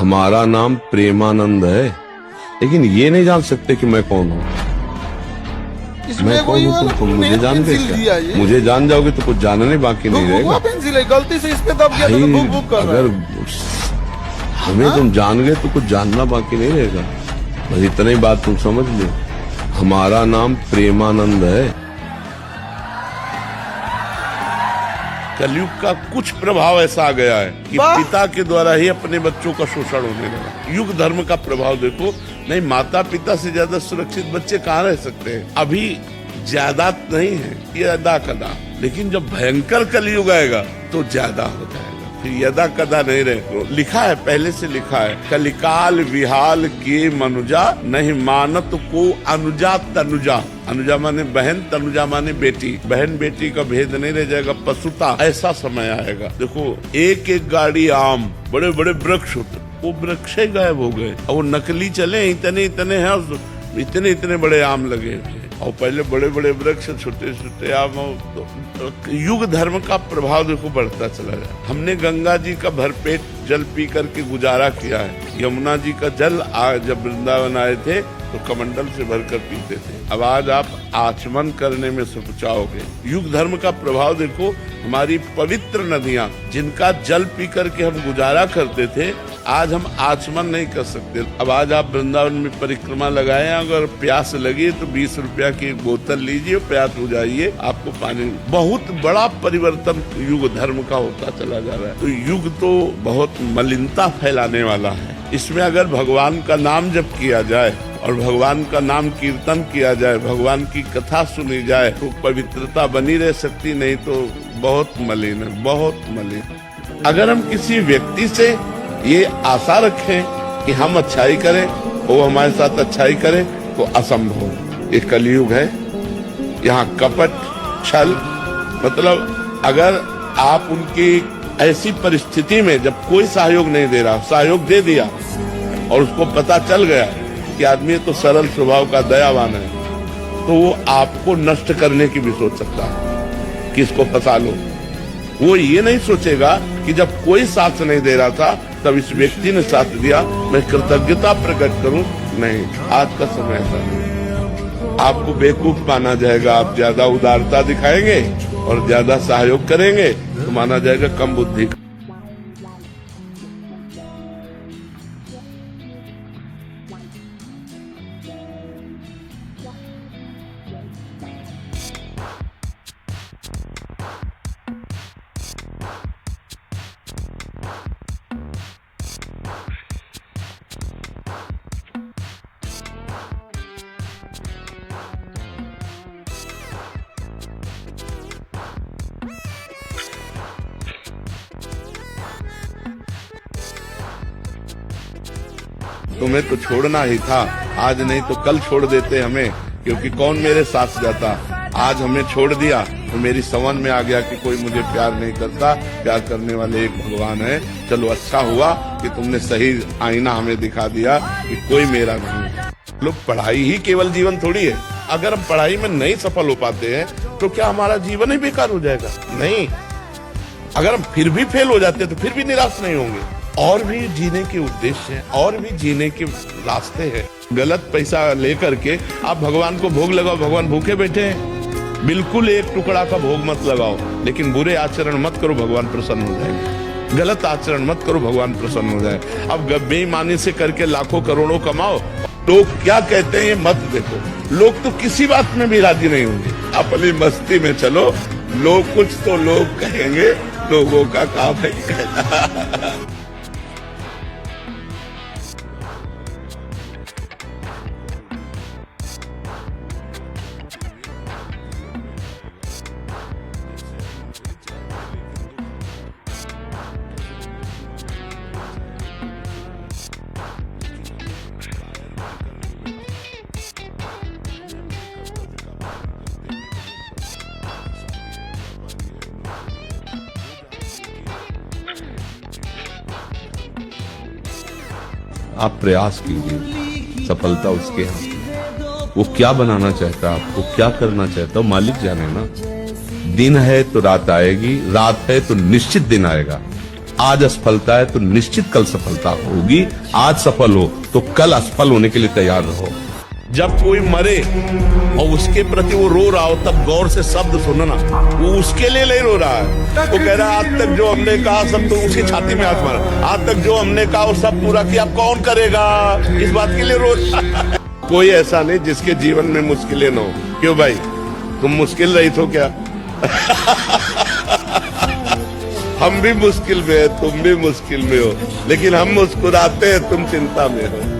हमारा नाम प्रेमानंद है, लेकिन ये नहीं जान सकते कि मैं कौन हूँ। मैं कौन हूँ तुम मुझे जान गए क्या? मुझे जान जाओगे तो कुछ जानने बाकी नहीं रहेगा। पेंसिल है, गलती से इस पे दब गया तो भूक भूक कर रहा है। अगर हमें तुम जान गए तो कुछ जानना बाकी नहीं रहेगा। बस इतना ही बात तुम समझ लो, हमारा नाम प्रेमानंद है। कलयुग का कुछ प्रभाव ऐसा आ गया है कि पिता के द्वारा ही अपने बच्चों का शोषण होने लगा। युग धर्म का प्रभाव देखो, नहीं माता पिता से ज्यादा सुरक्षित बच्चे कहाँ रह सकते हैं। अभी ज्यादा नहीं है, ये अदा कदा, लेकिन जब भयंकर कलयुग आएगा तो ज्यादा हो जाएगा। फिर यदा कदा नहीं रहे। लिखा है, पहले से लिखा है, कलिकाल विहाल के मनुजा, नहीं मानत को अनुजा तनुजा। अनुजा माने बहन, तनुजा माने बेटी। बहन बेटी का भेद नहीं रह जाएगा, पशुता। ऐसा समय आएगा। देखो एक एक गाड़ी आम, बड़े बड़े वृक्ष होते, वो वृक्ष गायब हो गए। और वो नकली चले, इतने इतने हैं, इतने इतने बड़े आम लगे। और पहले बड़े बड़े वृक्ष, छोटे छोटे आम। युग धर्म का प्रभाव देखो बढ़ता चला जाए। हमने गंगा जी का भरपेट जल पी करके गुजारा किया है। यमुना जी का जल जब वृंदावन आए थे तो कमंडल से भरकर पीते थे। अब आज आप आचमन करने में सुचाओगे। युग धर्म का प्रभाव देखो, हमारी पवित्र नदियां जिनका जल पी करके हम गुजारा करते थे, आज हम आचमन नहीं कर सकते। अब आज आप वृंदावन में परिक्रमा लगाए, अगर प्यास लगी तो 20 रुपया की एक बोतल लीजिए, प्यास बुझाइए, आपको पानी। बहुत बड़ा परिवर्तन युग धर्म का होता चला जा रहा है। तो युग तो बहुत मलिनता फैलाने वाला है। इसमें अगर भगवान का नाम जप किया जाए और भगवान का नाम कीर्तन किया जाए, भगवान की कथा सुनी जाए, तो पवित्रता बनी रह सकती, नहीं तो बहुत मलिन है, बहुत मलिन। अगर हम किसी व्यक्ति से ये आशा रखें कि हम अच्छाई करें, वो हमारे साथ अच्छाई करे, तो असंभव। ये कलयुग है, यहाँ कपट छल। मतलब अगर आप उनकी ऐसी परिस्थिति में जब कोई सहयोग नहीं दे रहा, सहयोग दे दिया और उसको पता चल गया कि आदमी तो सरल स्वभाव का दयावान है, तो वो आपको नष्ट करने की भी सोच सकता है कि इसको फंसा लो। वो ये नहीं सोचेगा कि जब कोई साथ नहीं दे रहा था तब इस व्यक्ति ने साथ दिया, मैं कृतज्ञता प्रकट करूं। नहीं, आज का समय ऐसा नहीं। आपको बेवकूफ माना जाएगा। आप ज्यादा उदारता दिखाएंगे और ज्यादा सहयोग करेंगे तो माना जाएगा कम बुद्धि। तुम्हें तो छोड़ना ही था, आज नहीं तो कल छोड़ देते हमें, क्योंकि कौन मेरे साथ जाता। आज हमें छोड़ दिया तो मेरी समझ में आ गया कि कोई मुझे प्यार नहीं करता, प्यार करने वाले एक भगवान है। चलो अच्छा हुआ कि तुमने सही आईना हमें दिखा दिया कि कोई मेरा नहीं। लोग पढ़ाई ही केवल जीवन थोड़ी है। अगर हम पढ़ाई में नहीं सफल हो पाते हैं तो क्या हमारा जीवन ही बेकार हो जाएगा? नहीं। अगर हम फिर भी फेल हो जाते हैं तो फिर भी निराश नहीं होंगे। और भी जीने के उद्देश्य हैं, और भी जीने के रास्ते हैं। गलत पैसा लेकर के आप भगवान को भोग लगाओ, भगवान भूखे बैठे हैं। बिल्कुल एक टुकड़ा का भोग मत लगाओ, लेकिन बुरे आचरण मत करो, भगवान प्रसन्न हो जाएंगे। गलत आचरण मत करो, भगवान प्रसन्न हो जाए। अब बेईमानी से करके लाखों करोड़ों कमाओ, लोग क्या कहते हैं मत देखो। लोग तो किसी बात में भी राजी नहीं होंगे। अपनी मस्ती में चलो, लोग कुछ तो लोग कहेंगे, लोगों का काम है कहना। आप प्रयास कीजिए, सफलता उसके हाथ में। वो क्या बनाना चाहता है, आपको क्या करना चाहता है, मालिक जाने ना। दिन है तो रात आएगी, रात है तो निश्चित दिन आएगा। आज असफलता है तो निश्चित कल सफलता होगी। आज सफल हो तो कल असफल होने के लिए तैयार रहो। जब कोई मरे और उसके प्रति वो रो रहा हो तब गौर से शब्द सुनना, वो उसके लिए नहीं रो रहा है। वो कह रहा है आज तक जो हमने कहा सब, तो उसकी छाती में हाथ मारा, आज तक जो हमने कहा वो सब पूरा किया, अब कौन करेगा, इस बात के लिए रो रहा है। कोई ऐसा नहीं जिसके जीवन में मुश्किलें न हो। क्यों भाई, तुम मुश्किल रहित हो क्या? हम भी मुश्किल में है, तुम भी मुश्किल में हो, लेकिन हम मुस्कुराते हैं, तुम चिंता में हो।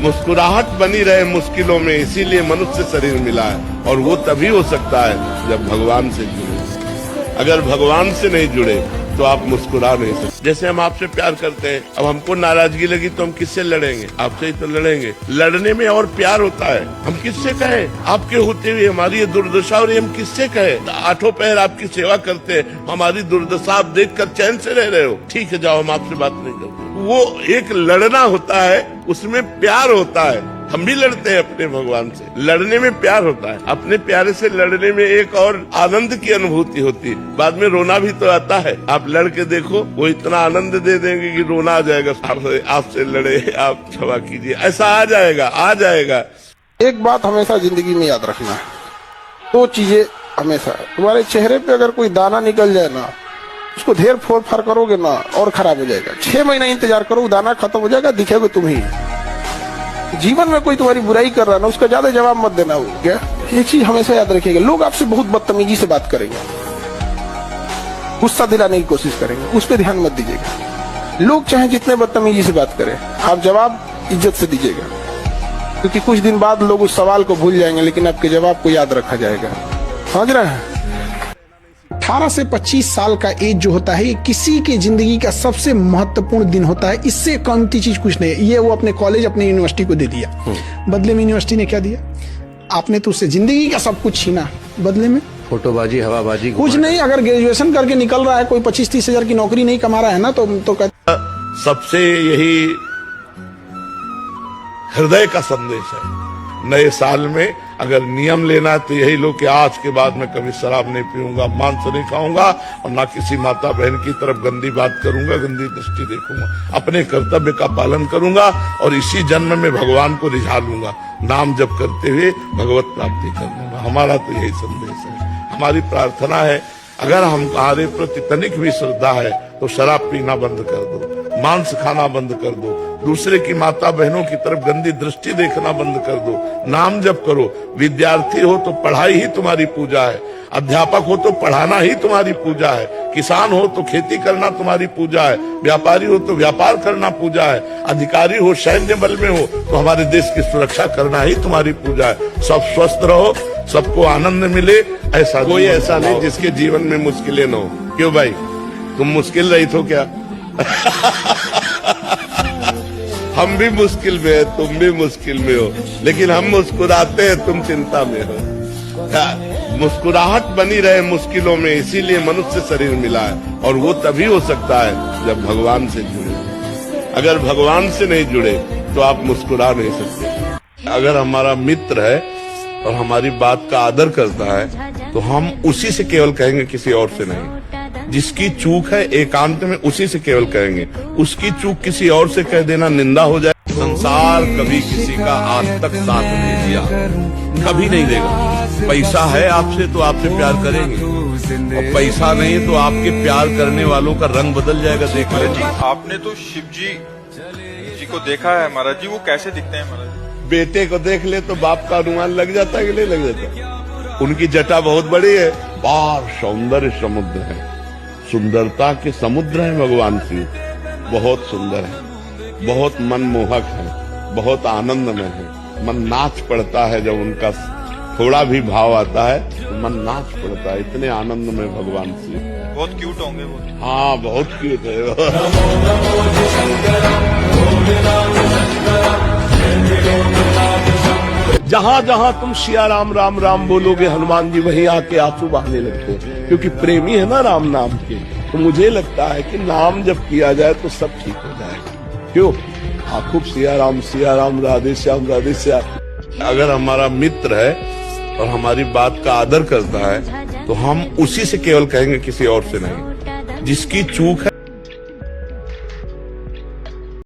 मुस्कुराहट बनी रहे मुश्किलों में, इसीलिए मनुष्य शरीर मिला है। और वो तभी हो सकता है जब भगवान से जुड़े। अगर भगवान से नहीं जुड़े तो आप मुस्कुरा नहीं सकते। जैसे हम आपसे प्यार करते हैं, अब हमको नाराजगी लगी तो हम किससे लड़ेंगे? आपसे ही तो लड़ेंगे। लड़ने में और प्यार होता है। हम किससे कहें? आपके होते हुए हमारी ये दुर्दशा हो रही, हम किससे कहें? आठों पैर आपकी सेवा करते हैं, हमारी दुर्दशा आप देखकर चैन से रह रहे हो। ठीक है, जाओ, हम आपसे बात नहीं करते। वो एक लड़ना होता है, उसमें प्यार होता है। हम भी लड़ते हैं अपने भगवान से, लड़ने में प्यार होता है। अपने प्यारे से लड़ने में एक और आनंद की अनुभूति होती है। बाद में रोना भी तो आता है। आप लड़ के देखो, वो इतना आनंद दे देंगे कि रोना आ जाएगा। आपसे लड़े, आप क्षमा कीजिए, ऐसा आ जाएगा, आ जाएगा। एक बात हमेशा जिंदगी में याद रखना है, दो चीजें हमेशा। तुम्हारे चेहरे पे अगर कोई दाना निकल जाए ना, उसको ढेर फोड़ फाड़ करोगे ना और खराब हो जाएगा। 6 महीना इंतजार करो, दाना खत्म हो जाएगा, दिखेगा तुम ही। जीवन में कोई तुम्हारी बुराई कर रहा है ना, उसका ज्यादा जवाब मत देना। हो क्या, ये चीज हमेशा याद रखिएगा। लोग आपसे बहुत बदतमीजी से बात करेंगे, गुस्सा दिलाने की कोशिश करेंगे, उस पर ध्यान मत दीजिएगा। लोग चाहे जितने बदतमीजी से बात करें, आप जवाब इज्जत से दीजिएगा, क्योंकि कुछ दिन बाद लोग उस सवाल को भूल जाएंगे, लेकिन आपके जवाब को याद रखा जाएगा। समझ रहे हैं? 18 से 25 साल का एज जो होता है, ये किसी की जिंदगी का सबसे महत्वपूर्ण दिन होता है। इससे कीमती चीज कुछ नहीं है। ये वो अपने कॉलेज, अपने यूनिवर्सिटी को दे दिया, बदले में यूनिवर्सिटी ने क्या दिया? आपने तो उससे जिंदगी का सब कुछ छीना, बदले में फोटोबाजी, हवाबाजी, कुछ नहीं। अगर ग्रेजुएशन करके निकल रहा है, कोई 25-30 हजार की नौकरी नहीं कमा रहा है ना, तो सबसे यही हृदय का संदेश है। नए साल में अगर नियम लेना है तो यही लो कि आज के बाद मैं कभी शराब नहीं पीऊंगा, मांस नहीं खाऊंगा, और ना किसी माता बहन की तरफ गंदी बात करूंगा, गंदी दृष्टि देखूंगा। अपने कर्तव्य का पालन करूंगा और इसी जन्म में भगवान को रिझा लूंगा। नाम जप करते हुए भगवत प्राप्ति कर लूंगा। हमारा तो यही संदेश है, हमारी प्रार्थना है। अगर हमारे प्रति तनिक भी श्रद्धा है तो शराब पीना बंद कर दो, मांस खाना बंद कर दो, दूसरे की माता बहनों की तरफ गंदी दृष्टि देखना बंद कर दो, नाम जप करो। विद्यार्थी हो तो पढ़ाई ही तुम्हारी पूजा है, अध्यापक हो तो पढ़ाना ही तुम्हारी पूजा है, किसान हो तो खेती करना तुम्हारी पूजा है, व्यापारी हो तो व्यापार करना पूजा है, अधिकारी हो, सैन्य बल में हो तो हमारे देश की सुरक्षा करना ही तुम्हारी पूजा है। सब स्वस्थ रहो, सबको आनंद मिले। ऐसा कोई ऐसा नहीं जिसके जीवन में मुश्किलें न हो। क्यों भाई, तुम मुश्किल रहित हो क्या? हम भी मुश्किल में है, तुम भी मुश्किल में हो, लेकिन हम मुस्कुराते हैं, तुम चिंता में हो। मुस्कुराहट बनी रहे मुश्किलों में, इसीलिए मनुष्य शरीर मिला है। और वो तभी हो सकता है जब भगवान से जुड़े। अगर भगवान से नहीं जुड़े तो आप मुस्कुरा नहीं सकते। अगर हमारा मित्र है और हमारी बात का आदर करता है तो हम उसी से केवल कहेंगे, किसी और से नहीं। जिसकी चूक है एकांत में उसी से केवल कहेंगे। उसकी चूक किसी और से कह देना निंदा हो जाए। संसार कभी किसी का आज तक साथ नहीं दिया, कभी नहीं देगा। पैसा है आपसे तो आपसे प्यार करेंगे, और पैसा नहीं तो आपके प्यार करने वालों का रंग बदल जाएगा। देख लीजिए, आपने तो शिव जी को देखा है महाराज जी, वो कैसे दिखते हैं महाराज? बेटे को देख ले तो बाप का अनुमान लग जाता है कि नहीं लग जाता? उनकी जटा बहुत बड़ी है, पार सौंदर्य समुद्र है, सुंदरता के समुद्र है भगवान शिव। बहुत सुंदर है, बहुत मनमोहक है, बहुत आनंदमय है। मन नाच पड़ता है जब उनका थोड़ा भी भाव आता है तो मन नाच पड़ता है। इतने आनंद में भगवान शिव। बहुत क्यूट होंगे वो। हाँ, बहुत क्यूट है। जहाँ जहाँ तुम सिया राम राम राम बोलोगे हनुमान जी, वहीं आके आंसू बहाने लगते हैं, क्योंकि प्रेमी है ना राम नाम के। तो मुझे लगता है कि नाम जब किया जाए तो सब ठीक हो जाएगा। क्यों? खूब सिया राम राधे श्याम राधे श्याम। अगर हमारा मित्र है और हमारी बात का आदर करता है तो हम उसी से केवल कहेंगे, किसी और से नहीं। जिसकी चूक है